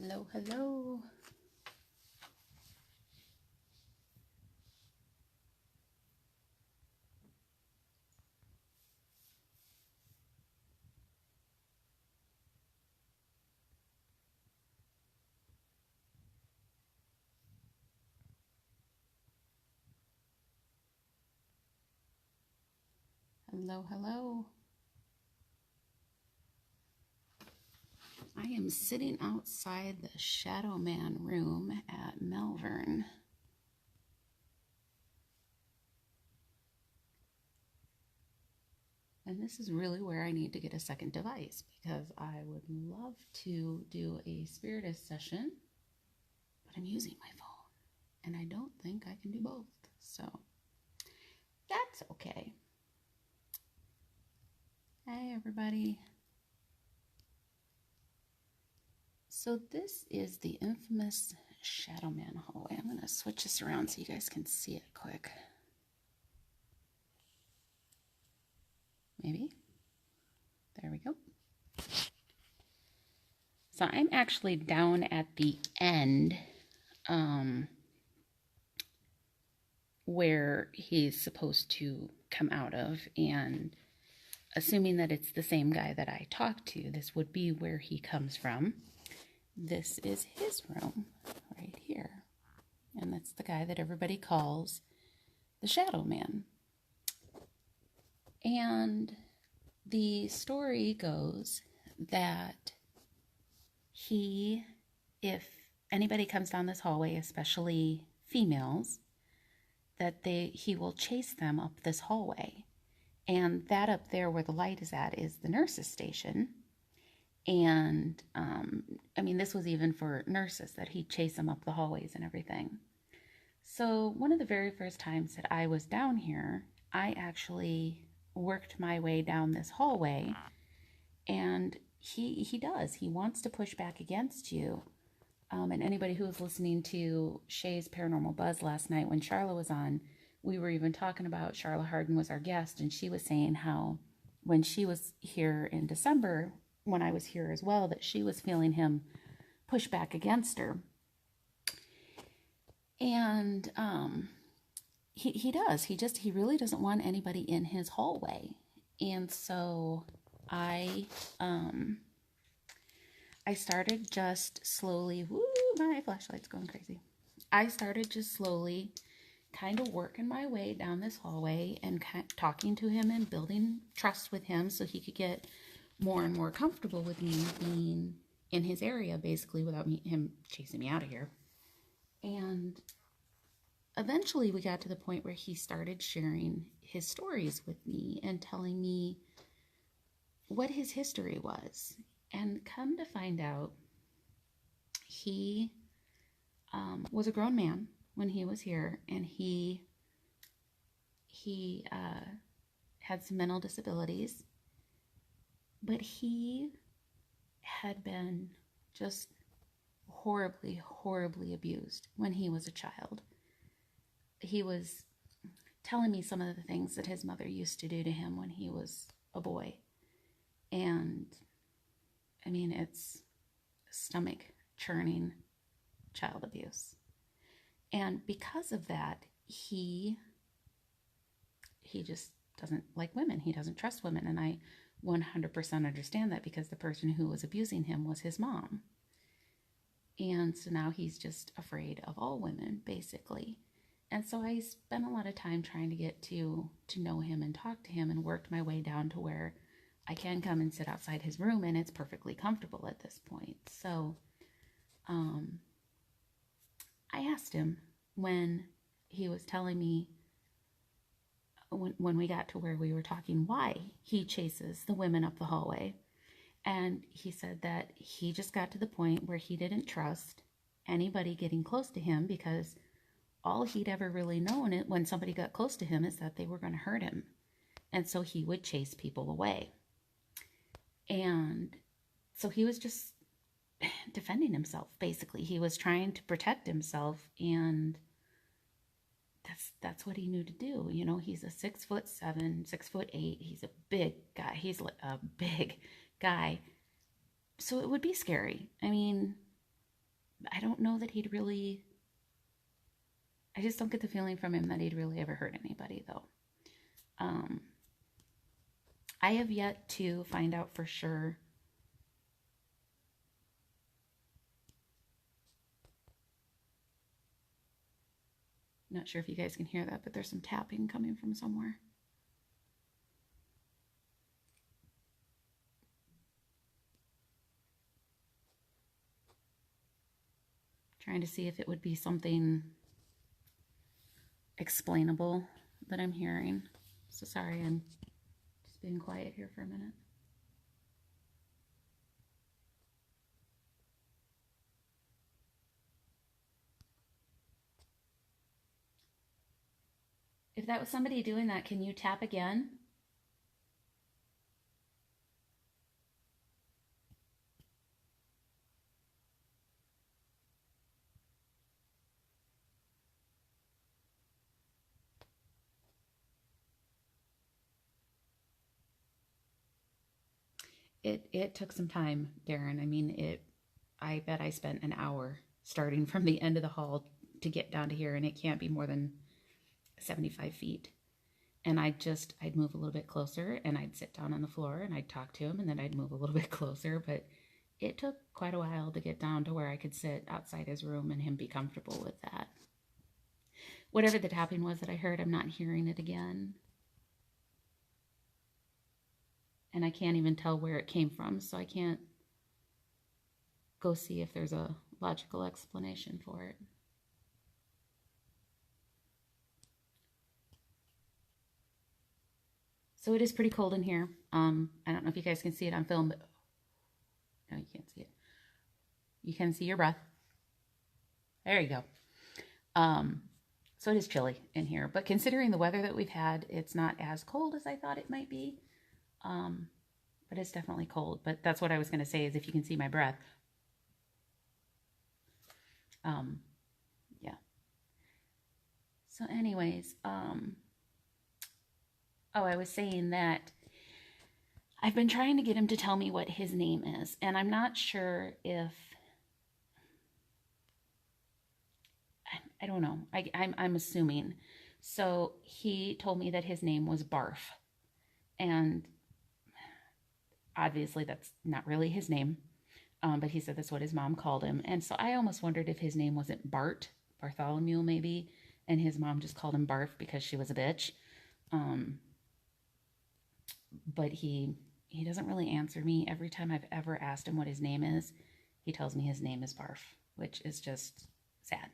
Hello, hello. Hello, hello. I am sitting outside the Shadow Man room at Malvern. And this is really where I need to get a second device because I would love to do a spiritist session, but I'm using my phone and I don't think I can do both. So that's okay. Hey, everybody. So this is the infamous Shadow Man hallway. I'm going to switch this around so you guys can see it quick. Maybe. There we go. So I'm actually down at the end where he's supposed to come out of, and assuming that it's the same guy that I talked to, this would be where he comes from. This is his room right here, and that's the guy that everybody calls the Shadow Man. And the story goes that if anybody comes down this hallway, especially females, that he will chase them up this hallway. And that up there where the light is at is the nurses' station. And, this was even for nurses, that he'd chase them up the hallways and everything. So one of the very first times that I was down here, I actually worked my way down this hallway, and he wants to push back against you. And anybody who was listening to Shay's Paranormal Buzz last night when Charla was on, we were even talking about, Charla Hardin was our guest, and she was saying how when she was here in December, when I was here as well, that she was feeling him push back against her. And he does. He really doesn't want anybody in his hallway. And so I started just slowly, my flashlight's going crazy. I started just slowly kind of working my way down this hallway and talking to him and building trust with him so he could get more and more comfortable with me being in his area, basically, without him chasing me out of here. And eventually we got to the point where he started sharing his stories with me and telling me what his history was. And come to find out, he was a grown man when he was here, and he had some mental disabilities, but he had been just horribly, horribly abused when he was a child. He was telling me some of the things that his mother used to do to him when he was a boy. And it's stomach churning child abuse. And because of that, he just doesn't like women. He doesn't trust women. And I 100% understand that, because the person who was abusing him was his mom. And so now he's just afraid of all women, basically. And so I spent a lot of time trying to get to know him and talk to him, and worked my way down to where I can come and sit outside his room, and it's perfectly comfortable at this point. So I asked him, when he was telling me, when we got to where we were talking, why he chases the women up the hallway. And he said that he just got to the point where he didn't trust anybody getting close to him, because all he'd ever really known it when somebody got close to him is that they were going to hurt him. And so he would chase people away. And so he was just defending himself, basically. He was trying to protect himself, and that's what he knew to do. He's a 6'7", 6'8". He's a big guy. He's a big guy. So it would be scary. I don't know that he'd really, I just don't get the feeling from him that he'd really ever hurt anybody, though. I have yet to find out for sure. Not sure if you guys can hear that, but there's some tapping coming from somewhere. Trying to see if it would be something explainable that I'm hearing. So sorry, I'm just being quiet here for a minute. If that was somebody doing that, can you tap again? It took some time, Darren. I mean, I bet I spent an hour starting from the end of the hall to get down to here, and it can't be more than 75 feet. And I'd move a little bit closer, and I'd sit down on the floor, and I'd talk to him, and then I'd move a little bit closer. But it took quite a while to get down to where I could sit outside his room and him be comfortable with that. Whatever the tapping was that I heard, I'm not hearing it again. And I can't even tell where it came from, so I can't go see if there's a logical explanation for it. So it is pretty cold in here. I don't know if you guys can see it on film, but no, you can't see it. You can see your breath. There you go. So it is chilly in here, but considering the weather that we've had, it's not as cold as I thought it might be. But it's definitely cold. But that's what I was going to say, is if you can see my breath. Yeah. So anyways, I was saying that I've been trying to get him to tell me what his name is, and I'm not sure if, I don't know. I'm assuming. So he told me that his name was Barf, and obviously that's not really his name, but he said that's what his mom called him. And so I almost wondered if his name wasn't Bartholomew maybe, and his mom just called him Barf because she was a bitch. But he doesn't really answer me. Every time I've ever asked him what his name is, he tells me his name is Barf, which is just sad.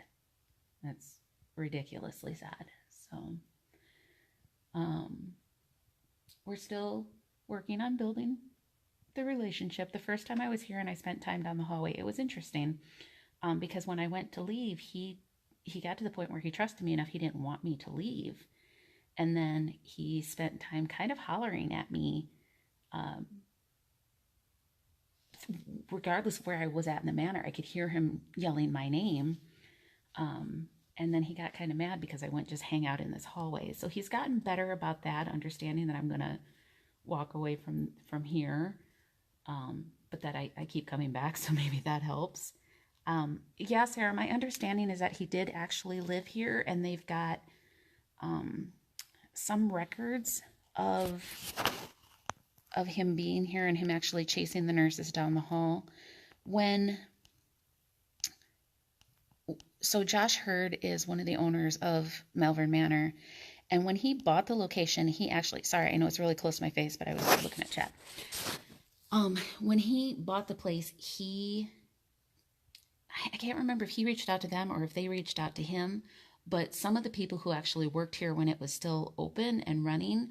That's ridiculously sad. So we're still working on building the relationship. The first time I was here and I spent time down the hallway, it was interesting, because when I went to leave, he got to the point where he trusted me enough, he didn't want me to leave. And then he spent time kind of hollering at me, regardless of where I was at in the manor. I could hear him yelling my name. And then he got kind of mad because I wouldn't just hang out in this hallway. So he's gotten better about that, understanding that I'm going to walk away from here. But that I keep coming back, so maybe that helps. Yeah, Sarah, my understanding is that he did actually live here, and they've got some records of him being here and him actually chasing the nurses down the hall. So Josh Hurd is one of the owners of Malvern Manor, and when he bought the location, he actually, sorry, I know it's really close to my face, but I was looking at chat. When he bought the place, I can't remember if he reached out to them or if they reached out to him, but some of the people who actually worked here when it was still open and running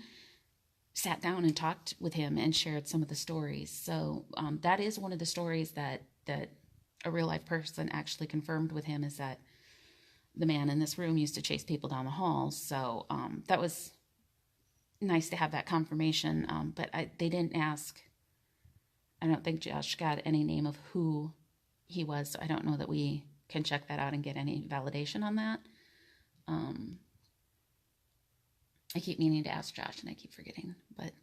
sat down and talked with him and shared some of the stories. So that is one of the stories that a real life person actually confirmed with him, is that the man in this room used to chase people down the hall. So that was nice to have that confirmation. But they didn't ask. I don't think Josh got any name of who he was, so I don't know that we can check that out and get any validation on that. I keep meaning to ask Josh, and I keep forgetting, but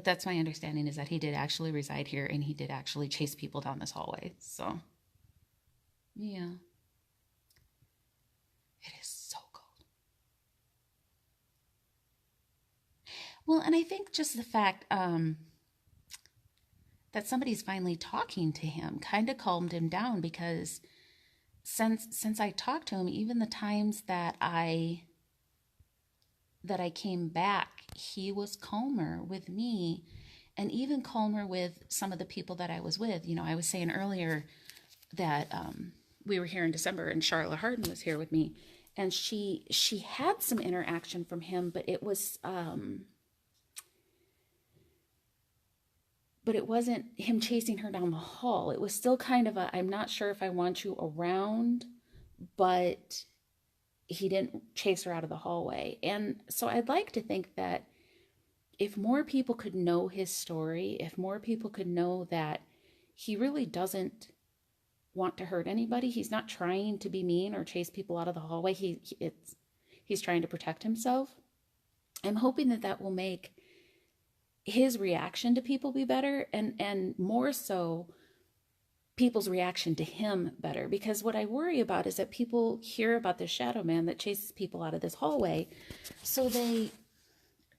that's my understanding, is that he did actually reside here, and he did actually chase people down this hallway. So Yeah. It is so cold. Well, and I think just the fact that somebody's finally talking to him kind of calmed him down, because since I talked to him, even the times that I came back, he was calmer with me and even calmer with some of the people that I was with. I was saying earlier that we were here in December and Charlotte Hardin was here with me, and she had some interaction from him, but it wasn't him chasing her down the hall. It was still kind of a, I'm not sure if I want you around, but he didn't chase her out of the hallway. And so I'd like to think that if more people could know his story, if more people could know that he really doesn't want to hurt anybody, he's not trying to be mean or chase people out of the hallway. He's trying to protect himself. I'm hoping that will make his reaction to people be better, and more so people's reaction to him better, because what I worry about is that people hear about this shadow man that chases people out of this hallway, so they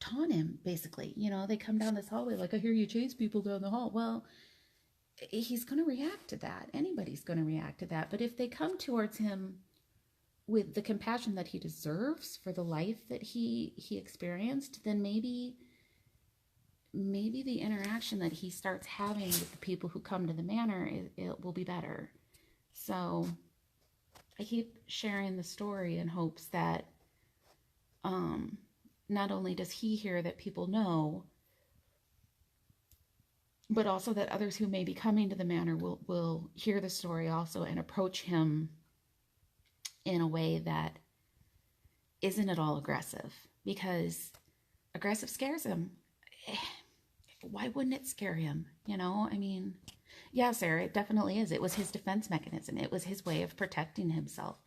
taunt him, basically. They come down this hallway like, I hear you chase people down the hall. Well, he's going to react to that. Anybody's going to react to that. But if they come towards him with the compassion that he deserves for the life that he experienced, then maybe the interaction that he starts having with the people who come to the manor, it will be better. So I keep sharing the story in hopes that not only does he hear that people know, but also that others who may be coming to the manor will hear the story also and approach him in a way that isn't at all aggressive, because aggressive scares him. Why wouldn't it scare him? I mean, yeah, Sarah, it definitely is. It was his defense mechanism. It was his way of protecting himself.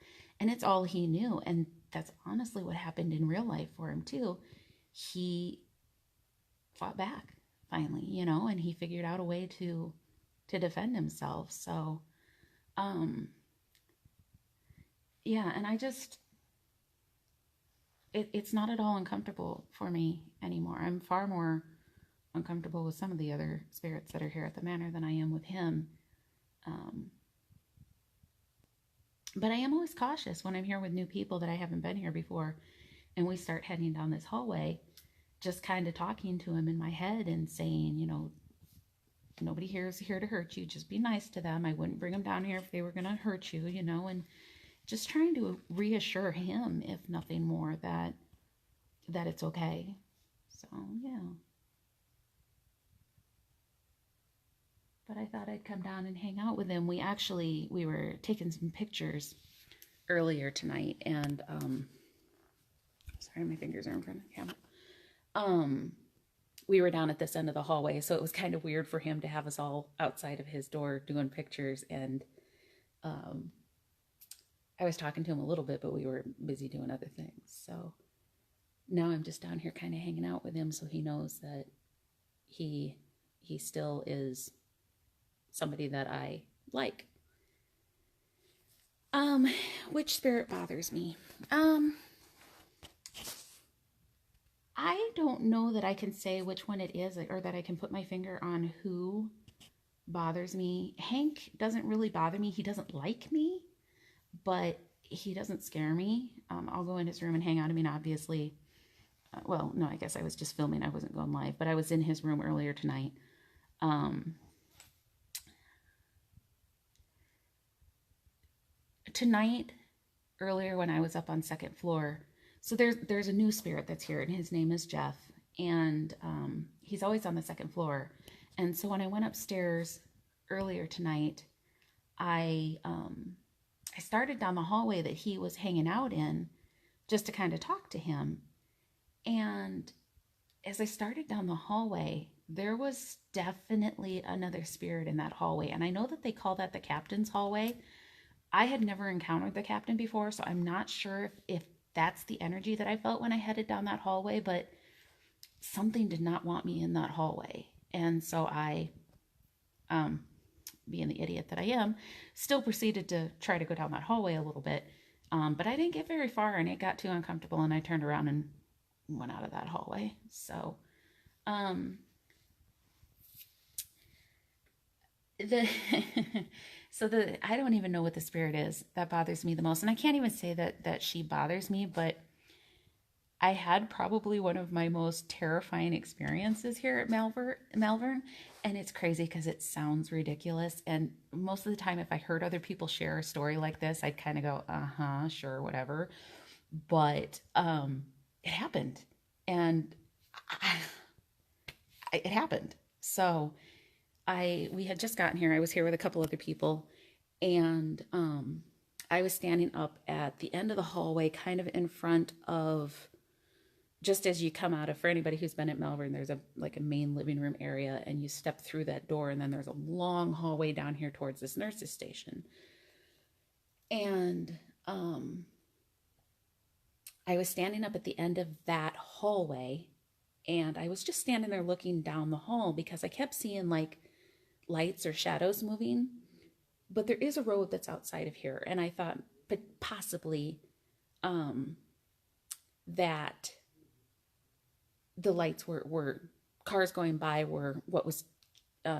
And it's all he knew. And that's honestly what happened in real life for him, too. He fought back, finally, and he figured out a way to defend himself. So, yeah, and it's not at all uncomfortable for me anymore. I'm far more uncomfortable with some of the other spirits that are here at the manor than I am with him. But I am always cautious when I'm here with new people that I haven't been here before, and we start heading down this hallway, just kind of talking to him in my head and saying, nobody here is here to hurt you. Just be nice to them. I wouldn't bring them down here if they were going to hurt you, and just trying to reassure him, if nothing more, that it's okay. So, yeah. But I thought I'd come down and hang out with him. We were taking some pictures earlier tonight, and sorry, my fingers are in front of the camera. We were down at this end of the hallway, so it was kind of weird for him to have us all outside of his door doing pictures, and I was talking to him a little bit, but we were busy doing other things. So now I'm just down here kind of hanging out with him, so he knows that he still is somebody that I like. Which spirit bothers me? I don't know that I can say which one it is, or that I can put my finger on who bothers me. Hank doesn't really bother me. He doesn't like me, but he doesn't scare me. I'll go in his room and hang out. I mean, obviously, well, no, I guess I was just filming. I wasn't going live, but I was in his room earlier tonight. Tonight, earlier when I was up on second floor, so there's a new spirit that's here, and his name is Jeff, and he's always on the second floor. And so when I went upstairs earlier tonight, I started down the hallway that he was hanging out in, just to kind of talk to him. And as I started down the hallway, there was definitely another spirit in that hallway. And I know that they call that the captain's hallway. I had never encountered the captain before, so I'm not sure if that's the energy that I felt when I headed down that hallway, but something did not want me in that hallway. And so I being the idiot that I am, still proceeded to try to go down that hallway a little bit. But I didn't get very far, and it got too uncomfortable, and I turned around and went out of that hallway. So, the I don't even know what the spirit is that bothers me the most, and I can't even say that she bothers me, but I had probably one of my most terrifying experiences here at Malvern, and it's crazy because it sounds ridiculous. And most of the time, if I heard other people share a story like this, I'd kind of go, sure, whatever. But it happened, and it happened. So we had just gotten here. I was here with a couple other people, and I was standing up at the end of the hallway, kind of in front of, just as you come out of, for anybody who's been at Malvern, there's a main living room area, and you step through that door, and then there's a long hallway down here towards this nurse's station. And I was standing up at the end of that hallway, and I was just standing there looking down the hall because I kept seeing like lights or shadows moving. But there is a road that's outside of here, and I thought possibly that the lights were cars going by were what was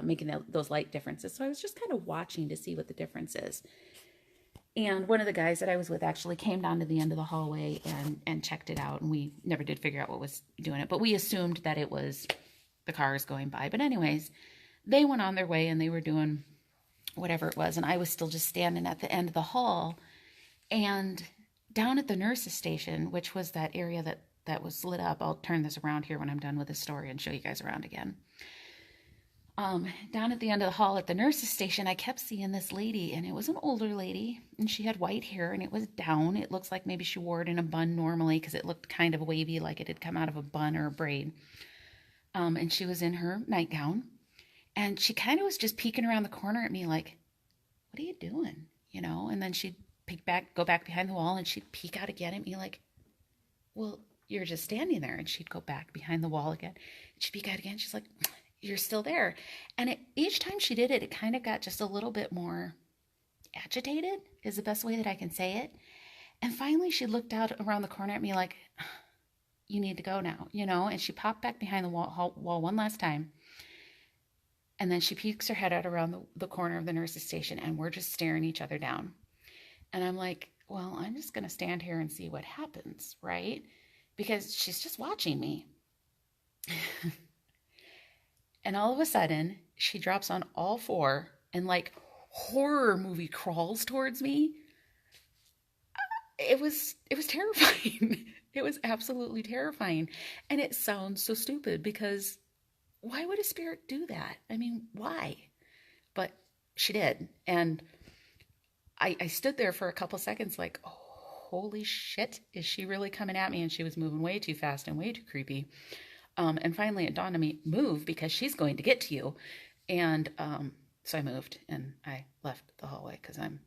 making those light differences. So I was just kind of watching to see what the difference is. And one of the guys that I was with actually came down to the end of the hallway and checked it out, and we never did figure out what was doing it, but we assumed that it was the cars going by. But anyways, they went on their way, and they were doing whatever it was, and I was still just standing at the end of the hall. And down at the nurse's station, which was that area that was lit up, I'll turn this around here when I'm done with this story and show you guys around again. Down at the end of the hall at the nurse's station, I kept seeing this lady, and it was an older lady, and she had white hair, and it was down. It looks like maybe she wore it in a bun normally, because it looked kind of wavy, like it had come out of a bun or a braid. And she was in her nightgown, and she kind of was just peeking around the corner at me like, what are you doing? And then she'd go back behind the wall, and she'd peek out again at me like, well, you're just standing there. And she'd go back behind the wall again. And she'd peek out again. She's like, you're still there. And each time she did it, it kind of got just a little bit more agitated, is the best way that I can say it. And finally, she looked out around the corner at me like, you need to go now, and she popped back behind the wall one last time. And then she peeks her head out around the corner of the nurse's station, and we're just staring each other down. And I'm like, well, I'm just going to stand here and see what happens, right? Because she's just watching me. And all of a sudden, she drops on all four and like horror movie crawls towards me. It was terrifying. It was absolutely terrifying. And it sounds so stupid, because why would a spirit do that? I mean, why? But she did. And I stood there for a couple seconds like, oh, holy shit, is she really coming at me? And she was moving way too fast and way too creepy. And finally it dawned on me, move, because she's going to get to you. And so I moved, and I left the hallway, because I'm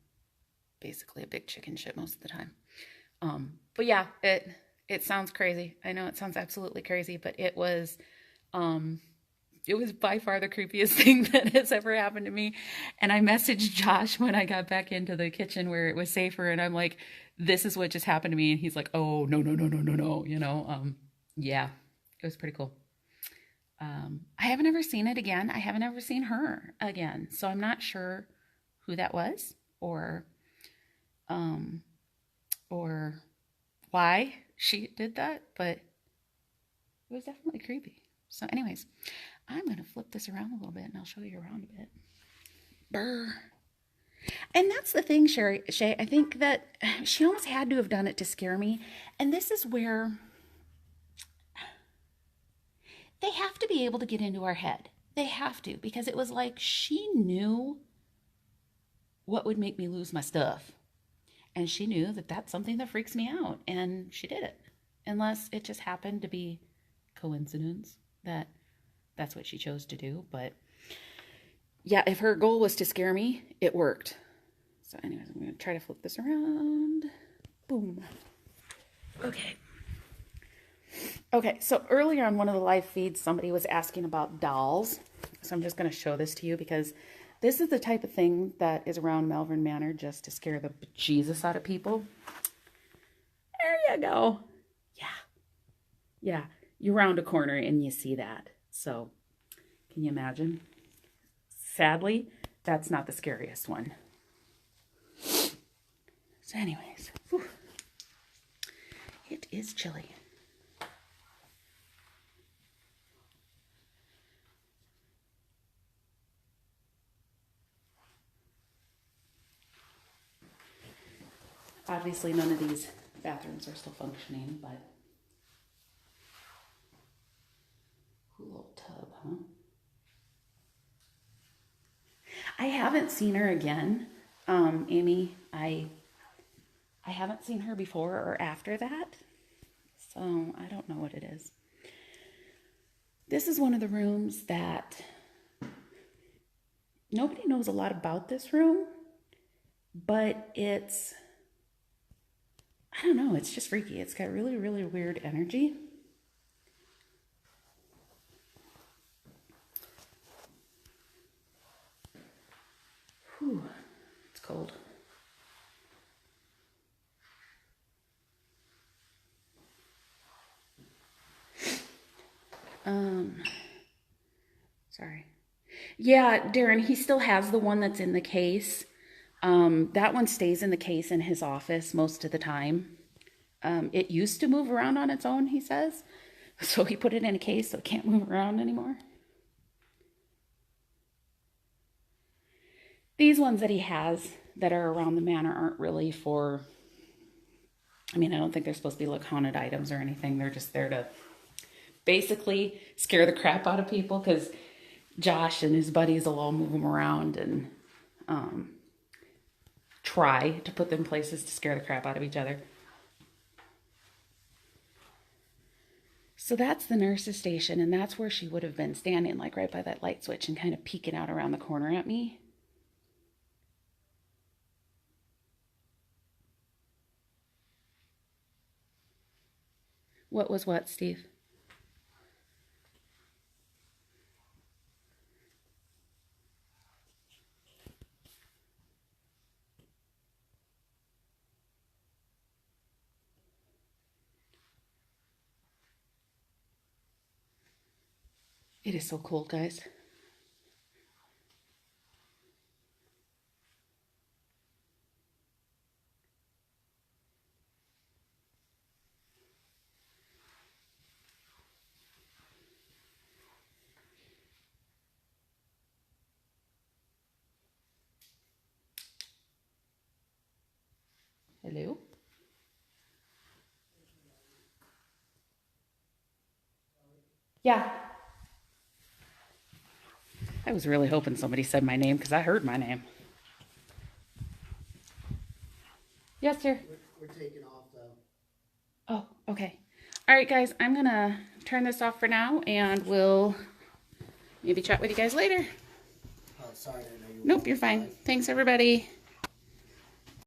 basically a big chicken shit most of the time. But yeah, it sounds crazy. I know it sounds absolutely crazy, but it was by far the creepiest thing that has ever happened to me. And I messaged Josh when I got back into the kitchen where it was safer, and I'm like, this is what just happened to me. And he's like, oh, no. Yeah, it was pretty cool. I haven't ever seen it again. I haven't ever seen her again. So I'm not sure who that was, or why she did that, but it was definitely creepy. So anyways, I'm going to flip this around a little bit, and I'll show you around a bit. Brr. And that's the thing, Shay. I think that she almost had to have done it to scare me. And this is where they have to be able to get into our head. They have to, because it was like she knew what would make me lose my stuff. And she knew that that's something that freaks me out. And she did it. Unless it just happened to be coincidence that that's what she chose to do. But yeah, if her goal was to scare me, it worked. So anyways, I'm going to try to flip this around. Boom. Okay, so earlier on one of the live feeds, somebody was asking about dolls. So I'm just going to show this to you, because This is the type of thing that is around Malvern Manor just to scare the bejesus out of people. There you go. Yeah. Yeah. You round a corner and you see that. So, can you imagine? Sadly, that's not the scariest one. So anyways, whew, it is chilly. Obviously, none of these bathrooms are still functioning, but cool little tub, huh? I haven't seen her again, Amy. I haven't seen her before or after that, so I don't know what it is. This is one of the rooms that nobody knows a lot about this room, but it's, I don't know, it's just freaky. It's got really, really weird energy. Whew, it's cold. Sorry. Yeah, Darren, he still has the one that's in the case. That one stays in the case in his office most of the time. It used to move around on its own, he says. So he put it in a case so it can't move around anymore. These ones that he has that are around the manor aren't really for, I mean, I don't think they're supposed to be like haunted items or anything. They're just there to basically scare the crap out of people, because Josh and his buddies will all move them around and try to put them places to scare the crap out of each other. So that's the nurse's station, and that's where she would have been standing, like right by that light switch and kind of peeking out around the corner at me. What was what, Steve? It is so cold, guys. Hello? Yeah. I was really hoping somebody said my name because I heard my name. Yes, sir. We're taking off though. Oh, okay. All right, guys, I'm going to turn this off for now, and we'll maybe chat with you guys later. Oh, sorry, I didn't know you were Nope, you're fine. Thanks, everybody.